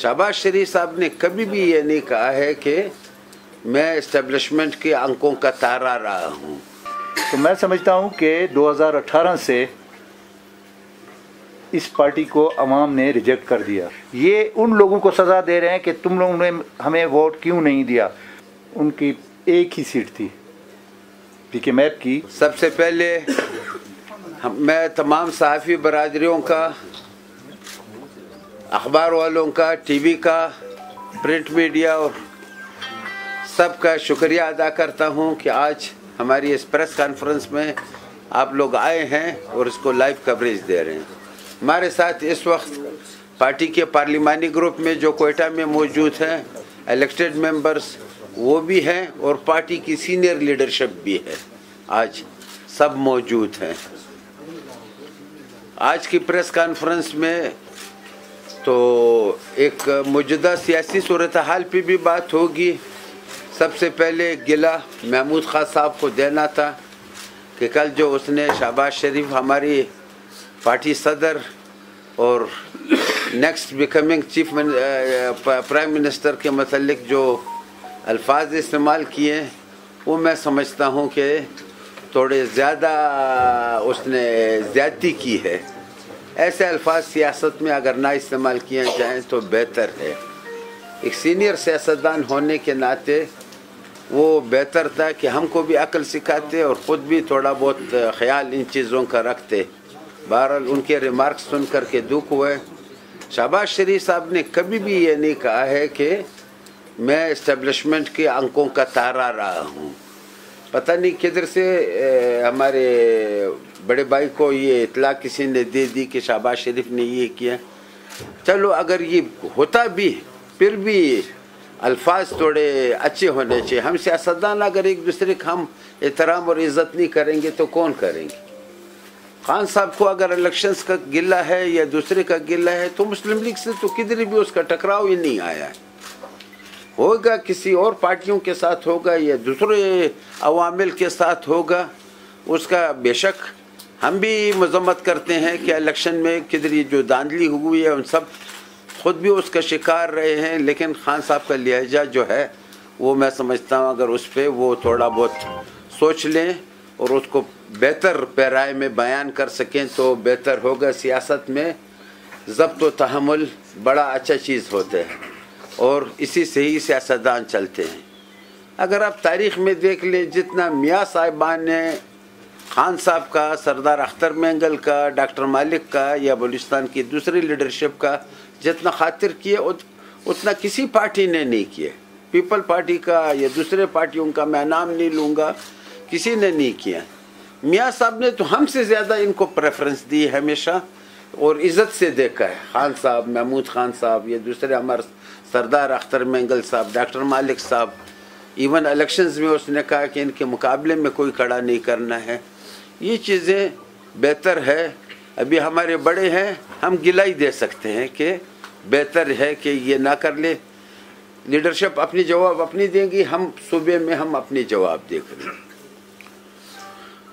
शहबाज शरीफ साहब ने कभी भी ये नहीं कहा है कि मैं एस्टेब्लिशमेंट के अंकों का तारा रहा हूँ। तो मैं समझता हूँ कि 2018 से इस पार्टी को अवाम ने रिजेक्ट कर दिया। ये उन लोगों को सज़ा दे रहे हैं कि तुम लोगों ने हमें वोट क्यों नहीं दिया। उनकी एक ही सीट थी पीके मैप की। सबसे पहले मैं तमाम सहाफ़ी बरादरियों का, अखबार वालों का, टीवी का, प्रिंट मीडिया और सबका शुक्रिया अदा करता हूं कि आज हमारी इस प्रेस कॉन्फ्रेंस में आप लोग आए हैं और इसको लाइव कवरेज दे रहे हैं। हमारे साथ इस वक्त पार्टी के पार्लिमानी ग्रुप में जो कोयटा में मौजूद हैं, इलेक्टेड मेंबर्स वो भी हैं और पार्टी की सीनियर लीडरशिप भी है, आज सब मौजूद हैं। आज की प्रेस कॉन्फ्रेंस में तो एक मौजूदा सियासी सूरत हाल पे भी बात होगी। सबसे पहले गिला महमूद खान साहब को देना था कि कल जो उसने शहबाज शरीफ हमारी पार्टी सदर और next becoming chief prime minister के मतलब जो अल्फाज इस्तेमाल किए वो मैं समझता हूँ कि थोड़े ज़्यादा उसने ज़्यादती की है। ऐसे अल्फाज सियासत में अगर ना इस्तेमाल किए जाएँ तो बेहतर है। एक सीनियर सियासतदान होने के नाते वो बेहतर था कि हमको भी अक्ल सिखाते और ख़ुद भी थोड़ा बहुत ख्याल इन चीज़ों का रखते। बहरहाल उनके रिमार्क्स सुन कर के दुख हुए। शहबाज शरीफ साहब ने कभी भी ये नहीं कहा है कि मैं इस्टेब्लिशमेंट के अंकों का तारा रहा हूँ। पता नहीं किधर से हमारे बड़े भाई को ये इतला किसी ने दे दी कि शहबाज शरीफ ने ये किया। चलो अगर ये होता भी फिर भी अल्फाज थोड़े अच्छे होने चाहिए। हम सियासतदान अगर एक दूसरे का हम एहतराम और इज़्ज़त नहीं करेंगे तो कौन करेंगे। खान साहब को अगर इलेक्शंस का गिला है या दूसरे का गिला है तो मुस्लिम लीग से तो किधर भी उसका टकराव ही नहीं आया है। होगा किसी और पार्टियों के साथ होगा या दूसरे अवामिल के साथ होगा, उसका बेशक हम भी मजम्मत करते हैं कि इलेक्शन में किधर ये जो धांधली हुई है उन सब खुद भी उसका शिकार रहे हैं। लेकिन खान साहब का लिहाजा जो है वो मैं समझता हूँ अगर उस पर वो थोड़ा बहुत सोच लें और उसको बेहतर पैराए में बयान कर सकें तो बेहतर होगा। सियासत में ज़ब्त व तहम्मुल बड़ा अच्छा चीज़ होता है और इसी से ही सियासतदान चलते हैं। अगर आप तारीख़ में देख लें जितना मियाँ साहिबान ने खान साहब का, सरदार अख्तर मेंगल का, डॉक्टर मालिक का या बलूचिस्तान की दूसरी लीडरशिप का जितना खातिर किए उतना किसी पार्टी ने नहीं किए। पीपल पार्टी का या दूसरे पार्टियों का मैं नाम नहीं लूँगा, किसी ने नहीं किया। मियाँ साहब ने तो हमसे ज़्यादा इनको प्रेफरेंस दी है हमेशा और इज़्ज़त से देखा है। खान साहब, महमूद खान साहब या दूसरे हमारे सरदार अख्तर मेंगल साहब, डॉक्टर मालिक साहब, इवन इलेक्शंस में उसने कहा कि इनके मुकाबले में कोई खड़ा नहीं करना है। ये चीज़ें बेहतर है। अभी हमारे बड़े हैं, हम गिला ही दे सकते हैं कि बेहतर है कि ये ना कर ले। लीडरशिप अपनी जवाब अपनी देंगी, हम सूबे में हम अपनी जवाब देख रहे हैं।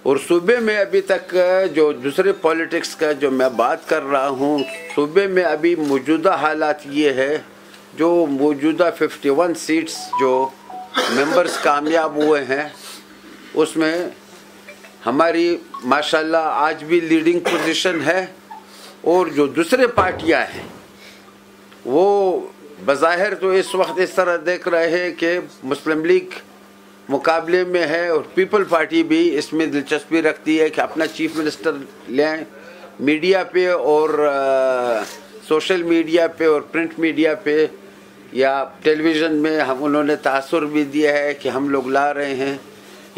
और सूबे में अभी तक जो दूसरे पॉलिटिक्स का जो मैं बात कर रहा हूँ, सूबे में अभी मौजूदा हालात ये है जो मौजूदा 51 सीट्स जो मेंबर्स कामयाब हुए हैं उसमें हमारी माशाल्लाह आज भी लीडिंग पोजीशन है। और जो दूसरे पार्टियां हैं वो बज़ाहिर तो इस वक्त इस तरह देख रहे हैं कि मुस्लिम लीग मुकाबले में है और पीपल पार्टी भी इसमें दिलचस्पी रखती है कि अपना चीफ मिनिस्टर लें। मीडिया पे और सोशल मीडिया पे और प्रिंट मीडिया पे या टेलीविज़न में हम उन्होंने तासुर भी दिया है कि हम लोग ला रहे हैं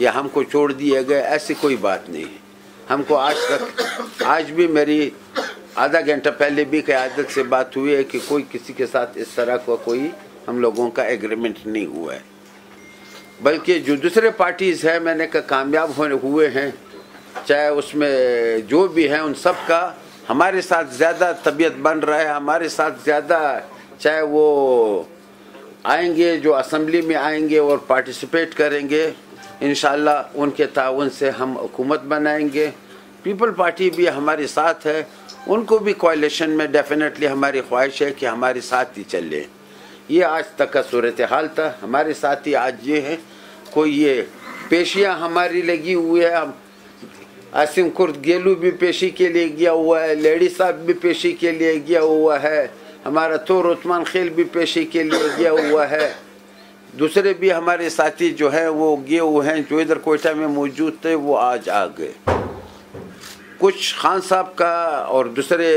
या हमको छोड़ दिए गए। ऐसी कोई बात नहीं है। हमको आज तक, आज भी मेरी आधा घंटा पहले भी क़यादत से बात हुई है कि कोई किसी के साथ इस तरह का कोई हम लोगों का एग्रीमेंट नहीं हुआ है। बल्कि जो दूसरे पार्टीज़ हैं मैंने कहा कामयाब होने हुए हैं, चाहे उसमें जो भी हैं उन सब का हमारे साथ ज़्यादा तबीयत बन रहा है। हमारे साथ ज़्यादा चाहे वो आएंगे जो असम्बली में आएंगे और पार्टिसिपेट करेंगे, इंशाल्लाह उनके ताउन से हम हुकूमत बनाएंगे। पीपल पार्टी भी हमारे साथ है उनको भी कोalition में डेफिनेटली हमारी ख्वाहिश है कि हमारे साथ ही चले। ये आज तक का सूरत हाल था, हमारे साथ ही आज ये है। कोई ये पेशियाँ हमारी लगी हुई है, आसिम कुर्द गेलू भी पेशी के लिए गया हुआ है, लेडी साहब भी पेशी के लिए गया हुआ है, हमारा तोर उस्मान खेल भी पेशी के लिए गया हुआ है, दूसरे भी हमारे साथी जो है वो गए हुए हैं, जो इधर कोयटा में मौजूद थे वो आज आ गए। कुछ खान साहब का और दूसरे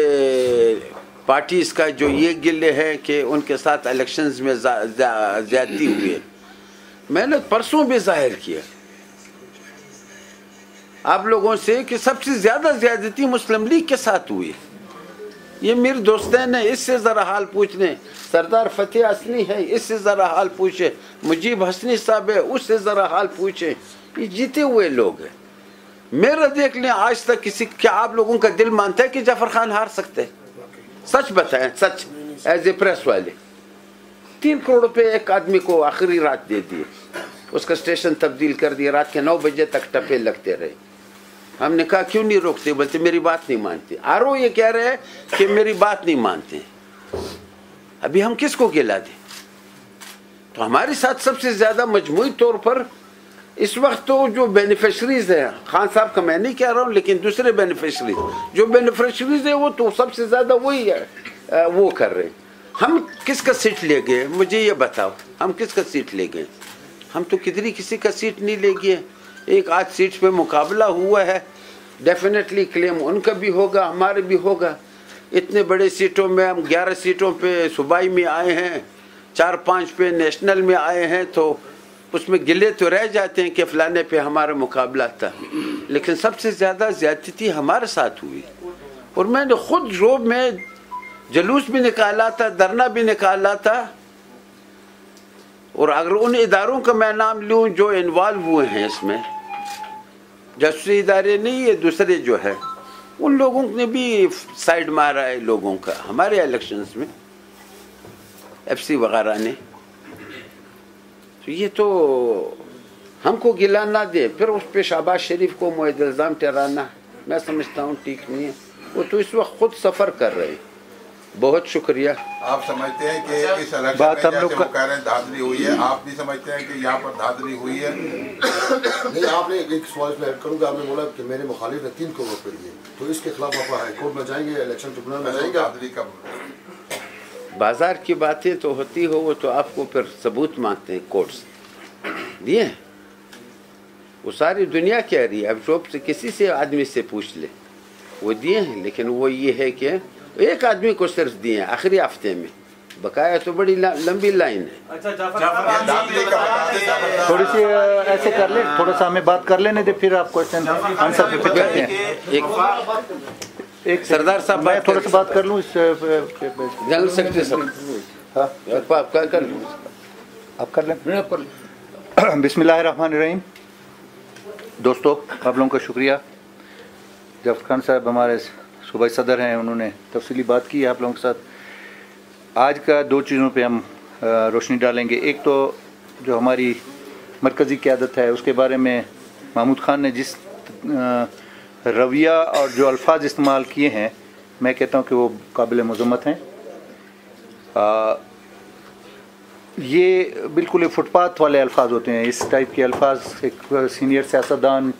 पार्टीज़ का जो ये गिले हैं कि उनके साथ इलेक्शंस में ज़्यादती हुई है, मैंने परसों भी जाहिर किया आप लोगों से कि सबसे ज़्यादा ज़्यादती मुस्लिम लीग के साथ हुई। ये मेरे दोस्तैन है, इससे ज़रा हाल पूछने, सरदार फतेह असनी है, इससे ज़रा हाल पूछे, मुजीब हसनी साहब है, उससे ज़रा हाल पूछे। ये जीते हुए लोग हैं। मेरा देख लें, आज तक किसी, क्या आप लोगों का दिल मानता है कि जफर खान हार सकते? सच बताएं, सच एज ए प्रेस वाले। 3 करोड़ रुपए एक आदमी को आखिरी रात दे दिए, उसका स्टेशन तब्दील कर दिया, रात के 9 बजे तक टप्पे लगते रहे। हमने कहा क्यों नहीं रोकते? बोलते मेरी बात नहीं मानते। आरो ये कह रहे हैं कि मेरी बात नहीं मानते। अभी हम किसको गिला दें? तो हमारे साथ सबसे ज्यादा मजमूई तौर पर इस वक्त तो जो बेनिफिशरीज हैं, खान साहब का मैं नहीं कह रहा हूँ, लेकिन दूसरे बेनिफिशरीज, जो बेनिफिशरीज है वो तो सबसे ज्यादा वही है, वो कर रहे हैं। हम किसका सीट ले गए? मुझे ये बताओ, हम किसका सीट ले गए? हम तो किसी का सीट नहीं ले गए। एक आध सीट पे मुकाबला हुआ है, डेफिनेटली क्लेम उनका भी होगा, हमारे भी होगा। इतने बड़े सीटों में हम 11 सीटों पे सूबाई में आए हैं, 4-5 पे नेशनल में आए हैं, तो उसमें गिले तो रह जाते हैं कि फलाने पे हमारा मुकाबला था, लेकिन सबसे ज़्यादा ज़्यादती हमारे साथ हुई। और मैंने खुद रोब में जलूस भी निकाला था, धरना भी निकाला था। और अगर उन इदारों का मैं नाम लूँ जो इन्वॉल्व हुए हैं इसमें, जासूसी इदारे नहीं, ये दूसरे जो है, उन लोगों ने भी साइड मारा है लोगों का हमारे इलेक्शंस में, FC वगैरह ने। तो ये तो हमको गिला ना दे, फिर उस पे शहबाज शरीफ को मुअद्द इल्ज़ाम ठहराना, मैं समझता हूँ ठीक नहीं है। वो तो इस वक्त खुद सफ़र कर रहे हैं। बहुत शुक्रिया। आप समझते हैं कि इस इलेक्शन में जैसे वो कह रहे हैं धांधली हुई है, आप भी समझते हैं कि यहाँ पर धांधली हुई है? नहीं, आपने एक सवाल में ऐड करूँगा, आपने बोला कि मेरे मुखालिफ ने 3 करोड़ रुपए दिए, तो इसके खिलाफ आप हाई कोर्ट में जाएंगे, इलेक्शन ट्रिब्यूनल में जाएंगे? धांधली का बाजार की बातें तो होती हो, वो तो आपको फिर सबूत मांगते हैं कोर्ट से, दिए वो सारी दुनिया कह रही है। अब शोप से किसी से आदमी से पूछ ले, वो दिए हैं, लेकिन वो ये है कि एक आदमी को सिर्फ दिए हैं आखिरी हफ्ते में, बकाया तो बड़ी लंबी लाइन है। थोड़ी सी ऐसे कर ले, थोड़ा सा हमें बात कर लेने दे, फिर आप क्वेश्चन आंसर पे करते हैं। एक सरदार साहब, मैं थोड़ा सा बात कर लूँ इस जनरल सेक्रेटरी साहब। हाँ, आप कर लूँ, आप कर लें। बिस्मिल्लाहिर्रहमानिर्रहीम। दोस्तों, आप लोगों का शुक्रिया। जफर खान साहब हमारे सूबाई सदर हैं, उन्होंने तफसीली बात की है आप लोगों के साथ। आज का 2 चीज़ों पे हम रोशनी डालेंगे। एक तो जो हमारी मरकज़ी क़यादत है उसके बारे में महमूद खान ने जिस रवैया और जो अल्फाज इस्तेमाल किए हैं, मैं कहता हूँ कि वो काबिल मज़म्मत हैं। ये बिल्कुल फुटपाथ वाले अल्फाज होते हैं। इस टाइप के अल्फाज एक सीनियर सियासतदान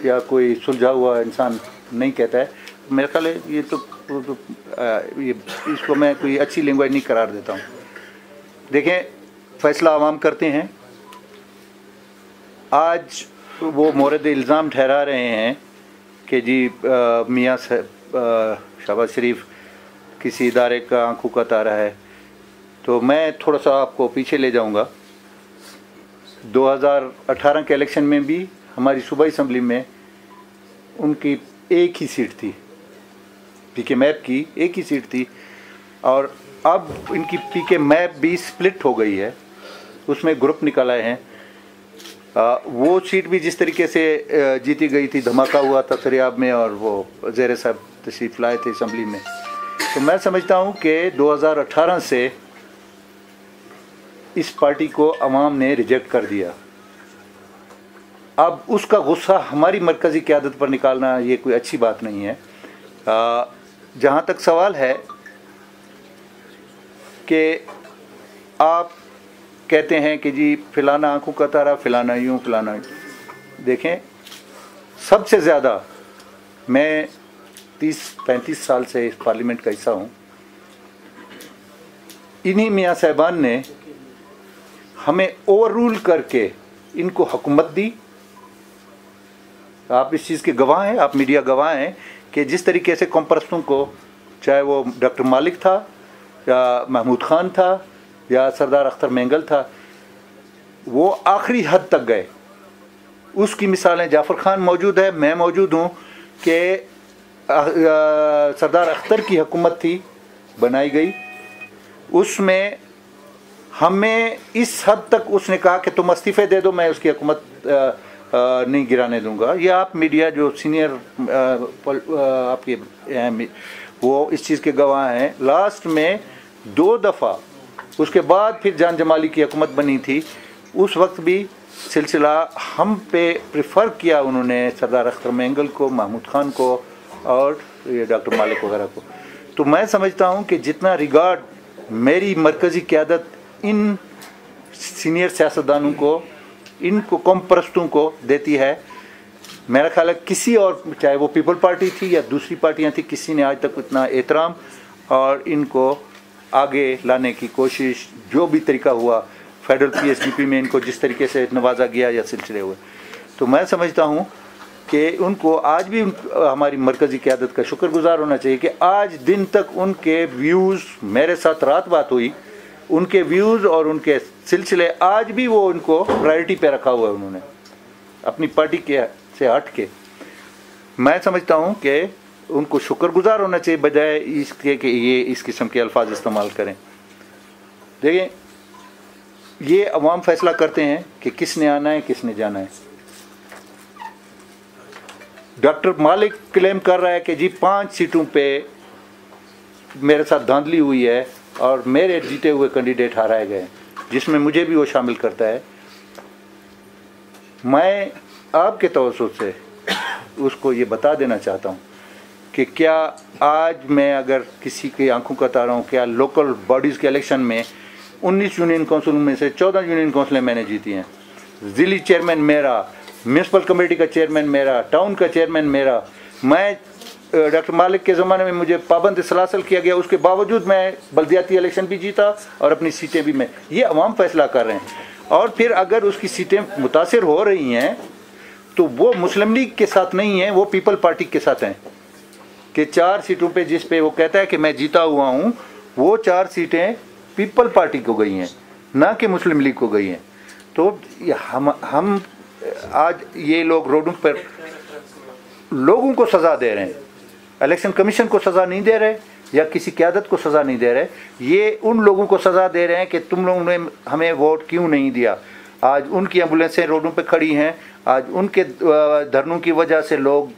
या कोई सुलझा हुआ इंसान नहीं कहता है। मेरे ख्याल है ये तो ये इसको मैं कोई अच्छी लैंग्वेज नहीं करार देता हूँ। देखें, फ़ैसला आवाम करते हैं। आज वो मोरद इल्ज़ाम ठहरा रहे हैं कि जी मियाँ शहबाज शरीफ किसी इदारे का आंखों का तारा है। तो मैं थोड़ा सा आपको पीछे ले जाऊंगा। 2018 के इलेक्शन में भी हमारी सूबाई असम्बली में उनकी एक ही सीट थी, पीके मैप की एक ही सीट थी, और अब इनकी पीके मैप भी स्प्लिट हो गई है, उसमें ग्रुप निकल आए हैं। वो सीट भी जिस तरीके से जीती गई थी, धमाका हुआ था सरियाब में, और वो ज़ेर साहब तशरीफ़ लाए थे असम्बली में। तो मैं समझता हूँ कि 2018 से इस पार्टी को अवाम ने रिजेक्ट कर दिया। अब उसका गुस्सा हमारी मरकज़ी क़यादत पर निकालना ये कोई अच्छी बात नहीं है। जहाँ तक सवाल है कि आप कहते हैं कि जी फलाना आंखों का तारा, फलाना यूँ फलाना यूँ, देखें सबसे ज़्यादा मैं 30-35 साल से इस पार्लियामेंट का हिस्सा हूँ। इन्हीं मियाँ साहबान ने हमें ओवर रूल करके इनको हुकूमत दी। आप इस चीज़ के गवाह हैं, आप मीडिया गवाह हैं कि जिस तरीके से कौम परस्तों को, चाहे वो डॉक्टर मालिक था या महमूद खान था या सरदार अख्तर मेंगल था, वो आखिरी हद तक गए। उसकी मिसालें जाफ़र खान मौजूद है, मैं मौजूद हूँ कि सरदार अख्तर की हुकूमत थी, बनाई गई, उसमें हमें इस हद तक उसने कहा कि तुम इस्तीफ़े दे दो, मैं उसकी हुकूमत नहीं गिराने दूंगा। ये आप मीडिया जो सीनियर आपके वो इस चीज़ के गवाह हैं। लास्ट में 2 दफ़ा उसके बाद फिर जान जमाली की हुकूमत बनी थी, उस वक्त भी सिलसिला हम पे प्रेफर किया उन्होंने सरदार अख्तर मेंगल को, महमूद खान को और ये डॉक्टर मालिक वगैरह को। तो मैं समझता हूँ कि जितना रिगार्ड मेरी मरकज़ी क़यादत इन सीनियर सियासतदानों को, इनको कौम परस्तों को देती है, मेरा ख्याल है किसी और, चाहे वो पीपल पार्टी थी या दूसरी पार्टियां थी, किसी ने आज तक इतना एहतराम और इनको आगे लाने की कोशिश, जो भी तरीका हुआ, फेडरल PSDP में इनको जिस तरीके से नवाजा गया या सिलसिले हुए, तो मैं समझता हूँ कि उनको आज भी हमारी मरकज़ी क़यादत का शुक्रगुजार होना चाहिए कि आज दिन तक उनके व्यूज़, मेरे साथ रात बात हुई, उनके व्यूज़ और उनके सिलसिले आज भी वो उनको प्रायोरिटी पे रखा हुआ है उन्होंने, अपनी पार्टी के से हट के। मैं समझता हूँ कि उनको शुक्रगुजार होना चाहिए बजाय इसके कि ये इस किस्म के अल्फाज इस्तेमाल करें। देखें, ये अवाम फैसला करते हैं कि किसने आना है, किसने जाना है। डॉक्टर मालिक क्लेम कर रहा है कि जी 5 सीटों पे मेरे साथ धांधली हुई है और मेरे जीते हुए कैंडिडेट हराए गए, जिसमें मुझे भी वो शामिल करता है। मैं आपके तवज्जुह से उसको ये बता देना चाहता हूँ कि क्या आज मैं अगर किसी की आंखों का तारा हूँ, क्या लोकल बॉडीज़ के इलेक्शन में 19 यूनियन काउंसिल में से 14 यूनियन काउंसिलें मैंने जीती हैं। ज़िली चेयरमैन मेरा, म्यूनसिपल कमेटी का चेयरमैन मेरा, टाउन का चेयरमैन मेरा। मैं डॉक्टर मालिक के ज़माने में मुझे पाबंद सलासल किया गया, उसके बावजूद मैं बल्दियाती इलेक्शन भी जीता और अपनी सीटें भी मैं, ये अवाम फैसला कर रहे हैं। और फिर अगर उसकी सीटें मुतासिर हो रही हैं तो वो मुस्लिम लीग के साथ नहीं है, वो पीपल पार्टी के साथ हैं कि 4 सीटों पे जिस पे वो कहता है कि मैं जीता हुआ हूँ, वो 4 सीटें पीपल पार्टी को गई हैं, ना कि मुस्लिम लीग को गई हैं। तो हम आज ये लोग रोडों पर लोगों को सज़ा दे रहे हैं, इलेक्शन कमीशन को सज़ा नहीं दे रहे या किसी क़यादत को सज़ा नहीं दे रहे, ये उन लोगों को सज़ा दे रहे हैं कि तुम लोगों ने हमें वोट क्यों नहीं दिया। आज उनकी एम्बुलेंसें रोडों पे खड़ी हैं, आज उनके धरनों की वजह से लोग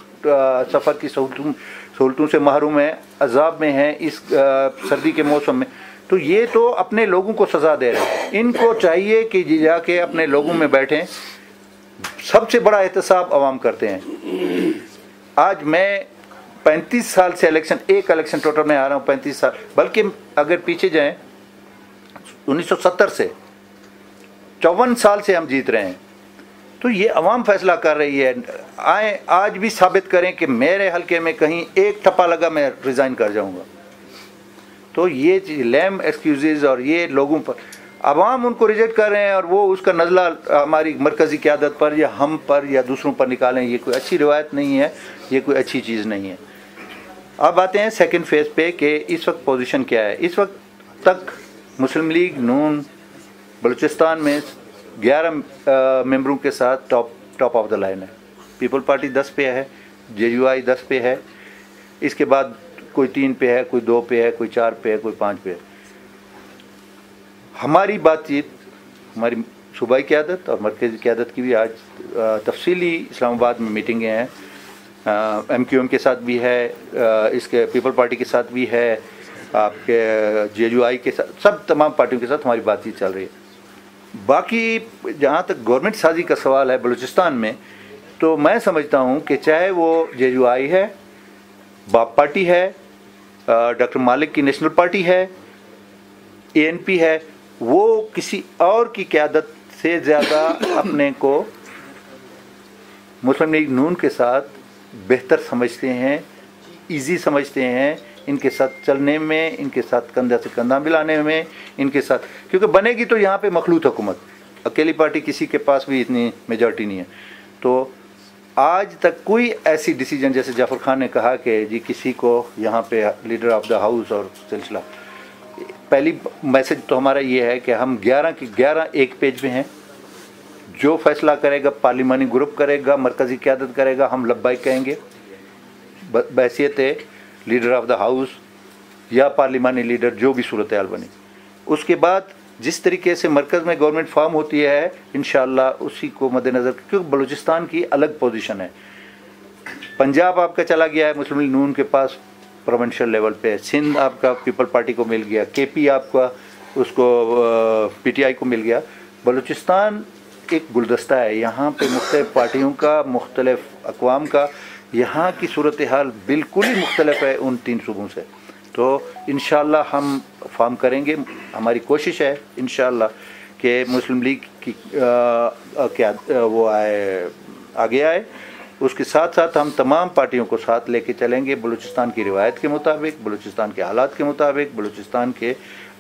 सफ़र की सहूलतों से महरूम हैं, अजाब में हैं इस सर्दी के मौसम में। तो ये तो अपने लोगों को सज़ा दे रहे हैं। इनको चाहिए कि जाके अपने लोगों में बैठें। सबसे बड़ा एहतसाब अवाम करते हैं। आज मैं 35 साल से एक इलेक्शन टोटल में आ रहा हूँ, 35 साल, बल्कि अगर पीछे जाएं 1970 से 54 साल से हम जीत रहे हैं। तो ये अवाम फैसला कर रही है। आए आज भी साबित करें कि मेरे हलके में कहीं एक ठप्पा लगा मैं रिज़ाइन कर जाऊंगा। तो ये लैम एक्सक्यूज़ और ये लोगों पर अवाम उनको रिजेक्ट कर रहे हैं और वो उसका नज़ला हमारी मरकज़ी क़यादत पर या हम पर या दूसरों पर निकालें, ये कोई अच्छी रिवायत नहीं है, ये कोई अच्छी चीज़ नहीं है। अब आते हैं सेकंड फेज़ पे कि इस वक्त पोजीशन क्या है। इस वक्त तक मुस्लिम लीग नून बलूचिस्तान में 11 मेंबरों के साथ टॉप ऑफ द लाइन है। पीपल पार्टी 10 पे है, JUI 10 पे है, इसके बाद कोई 3 पे है, कोई 2 पे है, कोई 4 पे है, कोई 5 पे है। हमारी बातचीत, हमारी सूबाई क़यादत और मरकज़ी क़यादत की भी आज तफसीली इस्लामाबाद में मीटिंगें हैं। MQM के साथ भी है, इसके पीपल पार्टी के साथ भी है, आपके JUI के साथ, सब तमाम पार्टियों के साथ हमारी बातचीत चल रही है। बाकी जहाँ तक गवर्नमेंट साजी का सवाल है बलूचिस्तान में, तो मैं समझता हूँ कि चाहे वो JUI है, बाप पार्टी है डॉक्टर मालिक की नेशनल पार्टी है, ANP है, वो किसी और की क़यादत से ज़्यादा अपने को मुस्लिम लीग नून के साथ बेहतर समझते हैं, इजी समझते हैं, इनके साथ चलने में, इनके साथ कंधा से कंधा मिलाने में, इनके साथ, क्योंकि बनेगी तो यहाँ पे मखलूत हुकूमत, अकेली पार्टी किसी के पास भी इतनी मेजॉरिटी नहीं है। तो आज तक कोई ऐसी डिसीजन, जैसे जाफर खान ने कहा कि जी किसी को यहाँ पे लीडर ऑफ द हाउस और सिलसिला, पहली मैसेज तो हमारा ये है कि हम 11 के 11 एक पेज में हैं, जो फैसला करेगा पार्लिमानी ग्रुप करेगा, मरकज़ी क़यादत करेगा, हम लब्बाइक कहेंगे बहैसियत लीडर ऑफ द हाउस या पार्लिमानी लीडर, जो भी सूरत हाल बने। उसके बाद जिस तरीके से मरकज़ में गवर्नमेंट फॉर्म होती है इंशाअल्लाह उसी को मद्देनज़र, क्योंकि बलूचिस्तान की अलग पोजीशन है। पंजाब आपका चला गया है मुस्लिम लीग नून के पास प्रोविंशियल लेवल पे, सिंध आपका पीपल पार्टी को मिल गया, KP आपका उसको PTI को मिल गया। बलूचिस्तान एक गुलदस्ता है, यहाँ पे मुख्तलिफ पार्टियों का, मुख्तलिफ अक़वाम का, यहाँ की सूरत हाल बिल्कुल ही मुख्तलिफ है उन 3 सूबों से। तो इंशाअल्लाह हम फॉर्म करेंगे, हमारी कोशिश है इंशाअल्लाह कि मुस्लिम लीग की वो आगे आए। उसके साथ साथ हम तमाम पार्टियों को साथ लेके चलेंगे, बलूचिस्तान की रिवायत के मुताबिक, बलूचिस्तान के हालात के मुताबिक, बलूचिस्तान के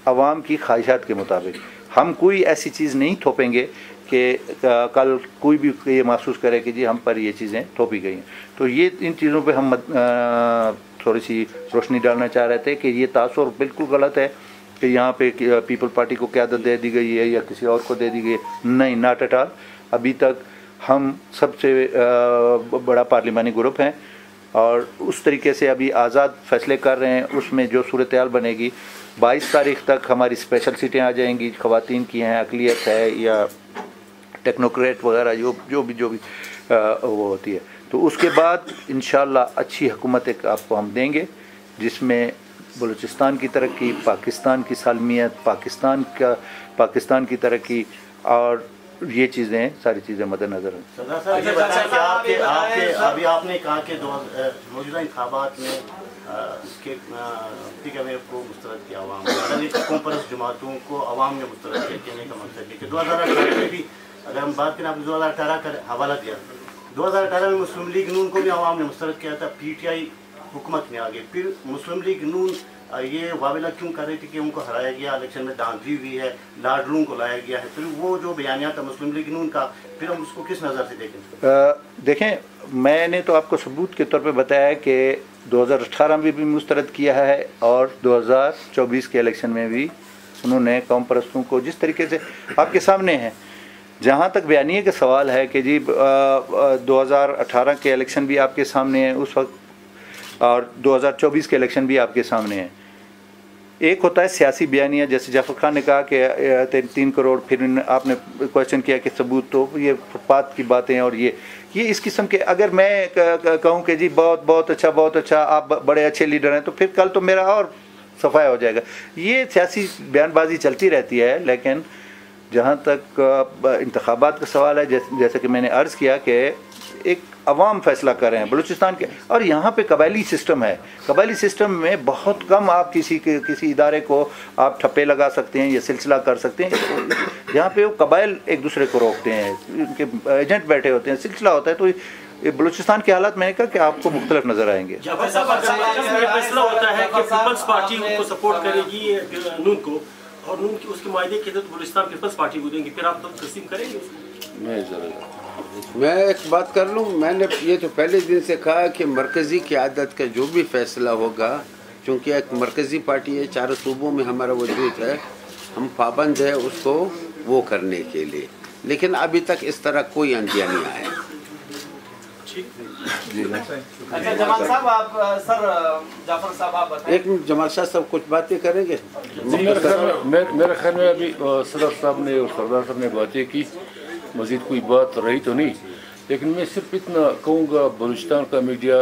अवाम की ख्वाहिशात के मुताबिक। हम कोई ऐसी चीज़ नहीं थोपेंगे कि कल कोई भी ये महसूस करे कि जी हम पर ये चीज़ें थोपी गई हैं। तो ये इन चीज़ों पे हम थोड़ी सी रोशनी डालना चाह रहे थे कि ये तासुर बिल्कुल गलत है कि यहाँ पे पीपल पार्टी को क़यादत दे दी गई है या किसी और को दे दी गई है। नहीं, नॉट एट ऑल। अभी तक हम सबसे बड़ा पार्लिमानी ग्रुप हैं और उस तरीके से अभी आज़ाद फैसले कर रहे हैं। उसमें जो सूरत हाल बनेगी 22 तारीख तक हमारी स्पेशल सीटें आ जाएंगी, ख़वातीन की हैं, अक़लियत है या टेक्नोक्रेट वगैरह जो भी वो होती है। तो उसके बाद इंशाअल्लाह अच्छी हुकूमत एक आपको हम देंगे जिसमें बलूचिस्तान की तरक्की, पाकिस्तान की सालमियत, पाकिस्तान की तरक्की और ये चीज़ें सारी चीज़ें मद्देनज़र हैं। सरदार साहब ये बताएं कि आपके अभी आपने कहा कि मौजूदा इंतखाबात में को मुस्तरद किया अवाम कौम परस्त जमातों को अवाम ने मुस्तरद किया, कहने का मकसद है कि 2018 में भी अगर हम बात करें, आपने 2018 का हवाला दिया, 2018 में मुस्लिम लीग नून को भी अवाम ने मुस्तरद किया था, PTI हुकूमत में आ गई। फिर मुस्लिम लीग नून ये वाविला क्यों कर रही थी कि उनको हराया गया, इलेक्शन में धांधली हुई है, लाडरूं को लाया गया है, फिर वो जो बयानिया था मुस्लिम लीग नून का, फिर हम उसको किस नज़र से देखें? देखें, मैंने तो आपको सबूत के तौर पे बताया कि 2018 में भी मुस्तरद किया है और 2024 के इलेक्शन में भी उन्होंने कौम परस्तों को जिस तरीके से आपके सामने है। जहाँ तक बयानिए का सवाल है कि जी 2018 के इलेक्शन भी आपके सामने है उस वक्त, और 2024 के इलेक्शन भी आपके सामने है। एक होता है सियासी बयानिया, जैसे जाफर खान ने कहा कि 3 करोड़, फिर आपने क्वेश्चन किया कि सबूत, तो ये बात की बातें और ये इस किस्म के, अगर मैं कहूँ कि जी बहुत अच्छा आप बड़े अच्छे लीडर हैं, तो फिर कल तो मेरा और सफाया हो जाएगा। ये सियासी बयानबाजी चलती रहती है। लेकिन जहाँ तक इंतखाबात का सवाल है, जैसे कि मैंने अर्ज़ किया कि एक अवाम फैसला कर रहे हैं बलूचिस्तान के, और यहाँ पे कबायली सिस्टम है। कबायली सिस्टम में बहुत कम आप किसी इदारे को आप ठप्पे लगा सकते हैं या सिलसिला कर सकते हैं। यहाँ पे वो कबाइल एक दूसरे को रोकते हैं, उनके एजेंट बैठे होते हैं, सिलसिला होता है। तो ये बलूचिस्तान के हालात मैंने कहा कि आपको मुख्तलिफ नजर आएंगे। फैसला होता है कि पीपल्स पार्टी को सपोर्ट करेगी नून को, और नून की उसके मायदे के तहत बलूचिस्तान पीपल्स पार्टी को देंगे, फिर आप तो तस्लीम करेंगे उसको? मैं एक बात कर लूँ, मैंने ये तो पहले दिन से कहा कि मरकज़ी क़यादत का जो भी फैसला होगा, चूँकि एक मरकज़ी पार्टी है, 4 सूबों में हमारा वजूद है, हम पाबंद है उसको वो करने के लिए। लेकिन अभी तक इस तरह कोई अंदिया नहीं आया। अच्छा जमाल साहब, आप सर जाफर साहब आप बताएं। एक मिनट, जमाल साहब कुछ बातें करेंगे? मेरे ख्याल में अभी सदर साहब ने और सरदार साहब ने बातें की, मज़ीद कोई बात रही तो नहीं। लेकिन मैं सिर्फ इतना कहूँगा, बलूचिस्तान का मीडिया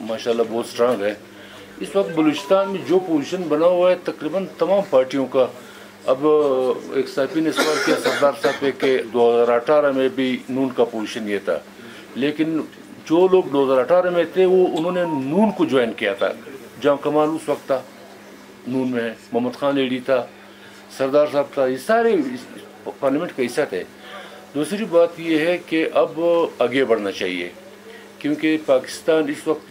माशाल्लाह बहुत स्ट्रांग है। इस वक्त बलूचिस्तान में जो पोजीशन बना हुआ है तकरीबन तमाम पार्टियों का। अब एक साहिबी ने सवाल किया सरदार साहब पे कि 2018 में भी नून का पोजीशन ये था, लेकिन जो लोग 2018 में थे वो उन्होंने नून को ज्वाइन किया था, जहाँ कमाल उस वक्त था, नून में है, मोहम्मद खान लेडी था, सरदार साहब था, ये सारे पार्लियामेंट का हिस्सा थे। दूसरी बात ये है कि अब आगे बढ़ना चाहिए, क्योंकि पाकिस्तान इस वक्त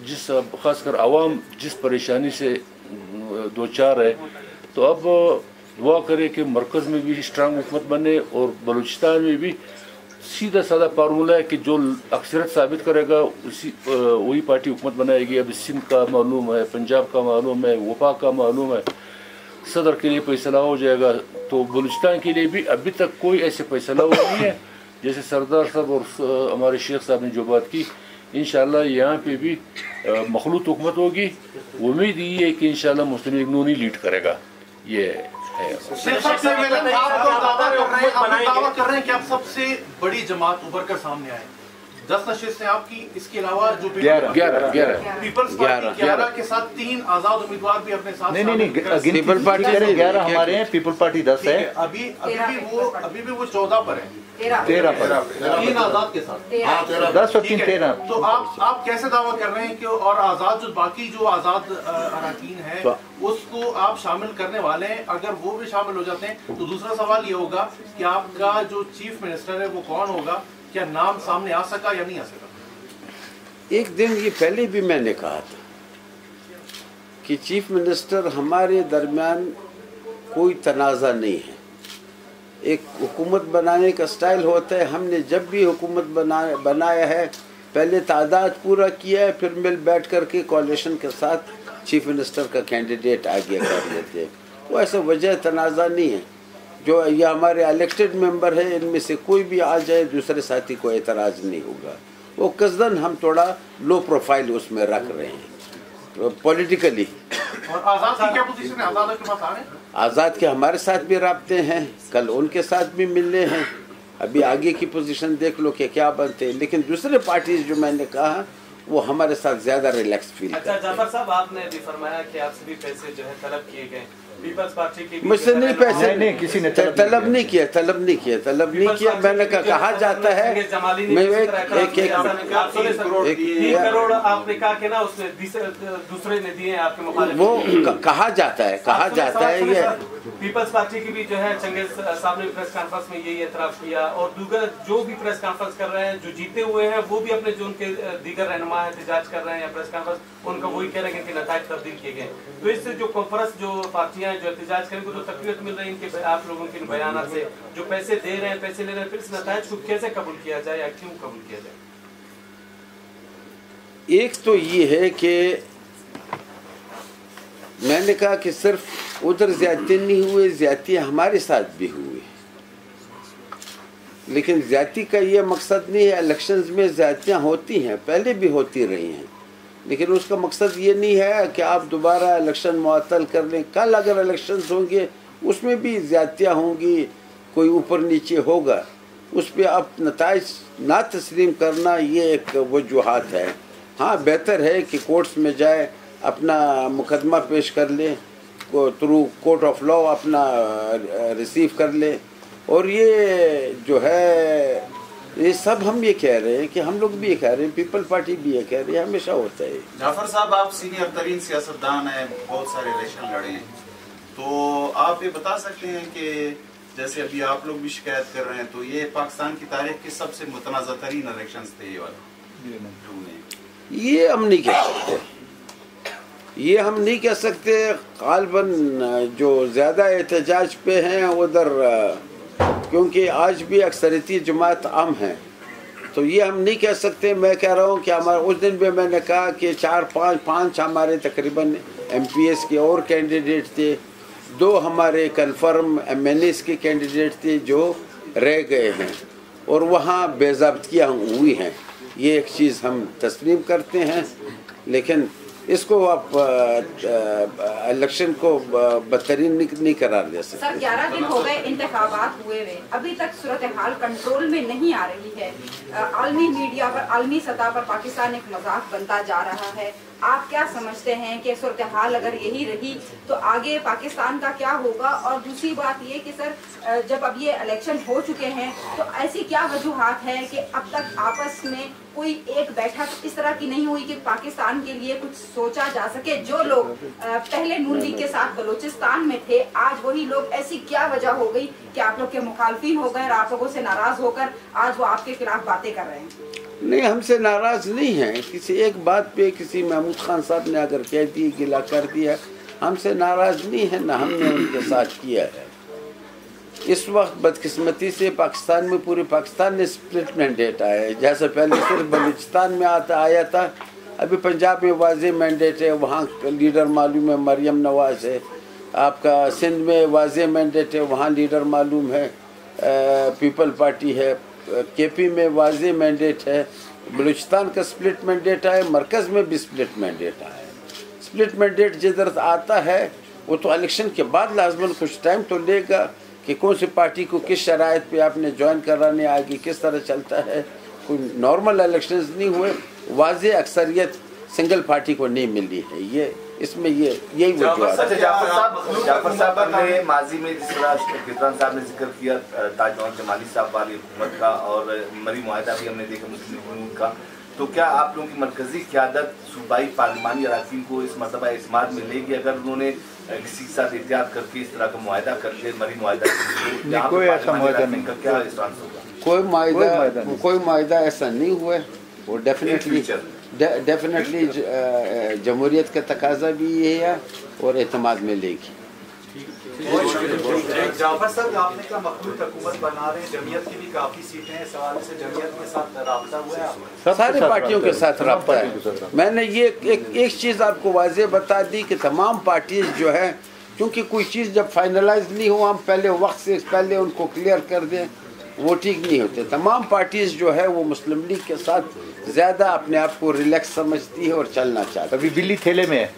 ख़ासकर आवाम जिस परेशानी से दो चार है, तो अब दुआ करे कि मरकज़ में भी स्ट्रांग हुकूमत बने और बलूचिस्तान में भी सीधा साधा फार्मूला है कि जो अक्सरियत साबित करेगा उसी वही पार्टी हुकूमत बनाएगी। अब सिंध का मालूम है, पंजाब का मालूम है, वफाक का मालूम है, सदर के लिए फैसला हो जाएगा। तो बलूचिस्तान के लिए भी अभी तक कोई ऐसे फैसला हुआ नहीं है। जैसे सरदार साहब और हमारे शेख साहब ने जो बात की, इंशाल्लाह यहाँ पे भी मखलूत हुकूमत होगी। उम्मीद ये है कि इंशाल्लाह मुस्लिम लीग नून ही लीड करेगा। ये है। दावा कर रहे हैं कि आप सबसे बड़ी जमात उभर कर सामने आए। 10 नशिस्तें आपकी, इसके अलावा जो 11 पीपल्स पार्टी 11 के साथ 3 आजाद उम्मीदवार भी अपने साथ। नहीं पीपल पार्टी 11 हमारे हैं, पीपल पार्टी 10 है। अभी भी वो 14 पर है, 13 पर, 3 आजाद के साथ 10 और 3 13। तो आप कैसे दावा कर रहे हैं कि और आजाद जो बाकी जो आजाद अरकान है उसको आप शामिल करने वाले हैं? अगर वो भी शामिल हो जाते हैं तो दूसरा सवाल ये होगा कि आपका जो चीफ मिनिस्टर है वो कौन होगा? क्या नाम सामने आ सका या नहीं आ सका? एक दिन ये पहले भी मैंने कहा था कि चीफ मिनिस्टर हमारे दरमियान कोई तनाज़ा नहीं है। एक हुकूमत बनाने का स्टाइल होता है। हमने जब भी हुकूमत बनाया है पहले तादाद पूरा किया है, फिर मिल बैठ करके कोalition के साथ चीफ मिनिस्टर का कैंडिडेट आगे कर लेते हैं। वो ऐसा वजह तनाज़ा नहीं है। जो ये हमारे इलेक्टेड मेंबर है, इनमें से कोई भी आ जाए दूसरे साथी को एतराज़ नहीं होगा। वो कसदन हम थोड़ा लो प्रोफाइल उसमें रख रहे हैं पॉलिटिकली। और आजाद की क्या पोजीशन है? आजाद के पास आ रहे हैं? आज़ाद के हमारे साथ भी राब्ते हैं, कल उनके साथ भी मिलने हैं। अभी आगे की पोजीशन देख लो कि क्या बनते हैं। लेकिन दूसरे पार्टीज जो मैंने कहा वो हमारे साथ ज़्यादा रिलैक्स फील करते हैं। जाफर साहब, आपने भी फरमाया कि आपसे भी पैसे जो है तलब किए गए। पीपल्स पार्टी की मुझसे नहीं पैसे नहीं किसी ने तलब नहीं किया। मैंने कहा जाता है मैं 3 करोड़ आपने कहा कि ना उसने दूसरे ने दिए आपके मुखालिफ। वो कहा जाता है ये। पीपल्स पार्टी की भी जो है चंगेज साहब ने प्रेस कॉन्फ्रेंस में यही एतराफ़ किया और दूसरे जो भी प्रेस कॉन्फ्रेंस कर रहे हैं, जो जीते हुए हैं, वो भी अपने जो उनके दीगर रहनुमा एहतजाज कर रहे हैं या प्रेस कॉन्फ्रेंस, उनका वही कह रहे हैं कि नताइज तब्दील किए गए। तो इससे जो कॉन्फ्रेंस जो पार्टियां जो एहतजाज करेंगे तो तकवीत मिल रही है इनके आप लोगों के बयान से, जो पैसे दे रहे हैं, पैसे ले रहे हैं, फिर इस नताइज को कैसे कबूल किया जाए या क्यों कबूल किया जाए? एक तो ये है कि मैंने कहा कि सिर्फ उधर ज्यादती नहीं हुए, ज्यादती हमारे साथ भी हुई। लेकिन ज्यादती का ये मकसद नहीं है। इलेक्शंस में ज्यादतियाँ होती हैं, पहले भी होती रही हैं, लेकिन उसका मकसद ये नहीं है कि आप दोबारा इलेक्शन मुअत्तल कर लें। कल अगर इलेक्शंस होंगे उसमें भी ज्यादतियाँ होंगी, कोई ऊपर नीचे होगा, उस पर आप नताइज ना तस्लीम करना ये एक वजूहात है। हाँ, बेहतर है कि कोर्ट्स में जाए, अपना मुकदमा पेश कर ले, थ्रू कोर्ट ऑफ लॉ अपना रिसीव कर ले। और ये जो है ये सब हम ये कह रहे हैं कि हम लोग भी ये कह रहे हैं, पीपल पार्टी भी ये कह रही है, हमेशा होता है। जाफर साहब, आप सीनियर तरीन सियासतदान हैं, बहुत सारे इलेक्शन लड़े हैं, तो आप ये बता सकते हैं कि जैसे अभी आप लोग भी शिकायत कर रहे हैं, तो ये पाकिस्तान की तारीख के सबसे मुतनाज़ा तरीन इलेक्शन थे ये वाले? ये हम नहीं कह सकते, ये हम नहीं कह सकते। गालिबन जो ज़्यादा एहतजाज पे हैं उधर, क्योंकि आज भी अक्सरियती जमात आम है, तो ये हम नहीं कह सकते। मैं कह रहा हूँ कि हमारे उस दिन भी मैंने कहा कि 4-5 हमारे तकरीबन MPS के और कैंडिडेट थे, 2 हमारे कन्फर्म MNAs के कैंडिडेट थे जो रह गए हैं और वहाँ बेज़ाब्तियाँ हुई हैं। ये एक चीज़ हम तस्लीम करते हैं, लेकिन इसको आप इलेक्शन को बदतरीन नहीं करार दे सकते। सर, 11 दिन हो गए इंतखाबात हुए हुए, अभी तक सूरत हाल कंट्रोल में नहीं आ रही है। आलमी मीडिया पर, आलमी सतह पर पाकिस्तान एक मजाक बनता जा रहा है। आप क्या समझते हैं कि सूरत हाल अगर यही रही तो आगे पाकिस्तान का क्या होगा? और दूसरी बात ये कि सर, जब अब ये इलेक्शन हो चुके हैं तो ऐसी क्या वजूहात है कि अब तक आपस में कोई एक बैठक इस तरह की नहीं हुई कि पाकिस्तान के लिए कुछ सोचा जा सके? जो लोग पहले नून लीग के साथ बलूचिस्तान में थे, आज वही लोग, ऐसी क्या वजह हो गई कि आप लोग के मुखालफिन हो गए और आप लोगों से नाराज होकर आज वो आपके खिलाफ बातें कर रहे हैं? नहीं, हमसे नाराज नहीं है। किसी एक बात पे किसी महमूद खान साहब ने अगर कह दी, गिला कर दिया, हमसे नाराज नहीं है, ना हमने उनके साथ किया है। इस वक्त बदकिस्मती से पाकिस्तान में, पूरे पाकिस्तान में स्प्लिट मैंडेट आया है। जैसे पहले सिर्फ बलूचिस्तान में आया था, अभी पंजाब में वाज़ेह मैंडेट है, वहाँ लीडर मालूम है मरियम नवाज है। आपका सिंध में वाज़ेह मैंडेट है, वहाँ लीडर मालूम है पीपल पार्टी है। केपी में वाज़ेह मैंडेट है। बलूचिस्तान का स्प्लिट मैंडेट आया, मरकज़ में भी स्प्लिट मैंडेट आया। स्प्लिट मैंडेट जिधर आता है वो तो इलेक्शन के बाद लाजमन कुछ टाइम तो लेगा कि कौन सी पार्टी को किस शराइत पे आपने ज्वाइन कराने, आगे किस तरह चलता है। कोई नॉर्मल इलेक्शंस नहीं हुए, वाज़ेह अक्सरियत सिंगल पार्टी को नहीं मिली है। ये इसमें यही वजूहत है। जाफर साहब ने माजी में जिस तरह किरदान साहब ने जिक्र किया ताजमहल जमाली साहब वाली हुकूमत का, और मरी मुआहदा भी हमने देखा मुस्लिम लीग का, तो क्या आप लोगों की मरकजी क़यादत सूबाई पार्लिमानी अराकीन को इस मरतबा इस्माद में लेगी अगर उन्होंने किसी के साथ एहतियात करके इस तरह का मुआहदा करके मरी मुआहदा? कोई ऐसा मुआहदा नहीं। क्या स्टांस होगा? कोई मुआहदा ऐसा नहीं हुआ है। वो डेफिनेटली जमहूरियत का तकाजा भी ये है और एतमाद में लेगी। जाफर साहब, आपने कहा मखलूत हुकूमत बना रहे हैं, जमीयत की भी काफी सीटें हैं, सवाल से जमीयत के साथ राब्ता हुआ है? सारी पार्टियों के साथ राब्ता है। मैंने ये एक चीज़ आपको वाज़ेह बता दी कि तमाम पार्टीज जो है, क्योंकि कोई चीज़ जब फाइनलाइज नहीं हो, हम पहले वक्त से पहले उनको क्लियर कर दें, वो ठीक नहीं होते। तमाम पार्टीज जो है वो मुस्लिम लीग के साथ ज़्यादा अपने आप को रिलैक्स समझती है और चलना चाहती है। अभी बिल्ली थैले में है।